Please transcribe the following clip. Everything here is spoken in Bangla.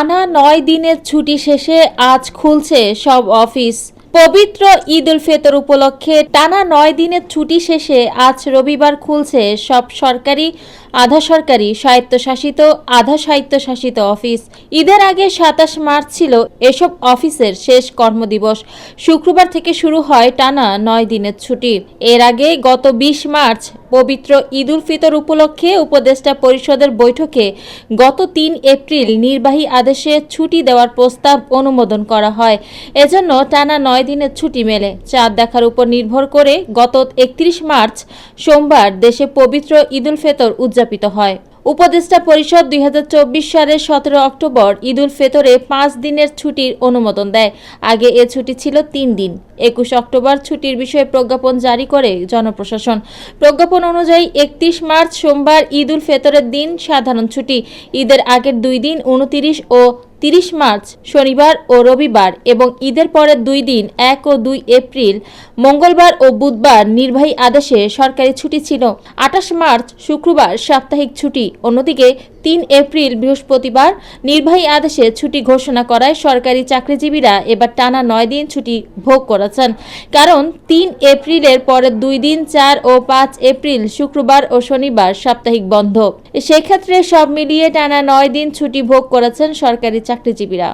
টানা ৯ দিনের ছুটি শেষে আজ খুলছে সব অফিস। পবিত্র ঈদ উল ফিতর উপলক্ষে টানা ৯ দিনের ছুটি শেষে আজ রবিবার খুলছে সব সরকারি, আধা সরকারি, স্বায়ত্তশাসিত, আধা স্বায়ত্তশাসিত অফিস। ঈদের আগে ২৭ মার্চ ছিল এসব অফিসের শেষ কর্মদিবস। শুক্রবার থেকে শুরু হয় টানা ৯ দিনের ছুটি। এর আগে গত ২০ মার্চ পবিত্র ঈদ উল ফিতর উপলক্ষে উপদেষ্টা পরিষদের বৈঠকে গত ৩ এপ্রিল নির্বাহী আদেশে ছুটি দেওয়ার প্রস্তাব অনুমোদন করা হয়। এজন্য টানা ৯ দিনের ছুটি মেলে। চাঁদ দেখার উপর নির্ভর করে গত ৩১ মার্চ সোমবার দেশে পবিত্র ঈদ উল ফিতর উদযাপিত হয়। উপদেষ্টা পরিষদ ২০২৪ সালের ১৭ অক্টোবর ঈদ উল ফিতরে ৫ দিনের ছুটির অনুমোদন দেয়। আগে এ ছুটি ছিল ৩ দিন। ২১ অক্টোবর ছুটির বিষয়ে প্রজ্ঞাপন জারি করে জনপ্রশাসন। প্রজ্ঞাপন অনুযায়ী ৩১ মার্চ সোমবার ঈদ উল ফিতরের দিন সাধারণ ছুটি। ঈদের আগের ২ দিন ২৯ ও ৩০ মার্চ শনিবার ও রবিবার এবং ঈদের পরের ২ দিন ১ ও ২ এপ্রিল মঙ্গলবার ও বুধবার নির্বাহী আদেশে সরকারি ছুটি ছিল। ২৮ মার্চ শুক্রবার সাপ্তাহিক ছুটি। অন্যদিকে ৩ এপ্রিল বৃহস্পতিবার নির্বাহী আদেশে ছুটি ঘোষণা করায় সরকারি চাকরিজীবীরা এবার টানা ৯ দিন ছুটি ভোগ করেছেন। কারণ ৩ এপ্রিলের পরের ২ দিন ৪ ও ৫ এপ্রিল শুক্রবার ও শনিবার সাপ্তাহিক বন্ধ। সেক্ষেত্রে সব মিলিয়ে টানা ৯ দিন ছুটি ভোগ করেছেন সরকারি চাকরিজীবীরা।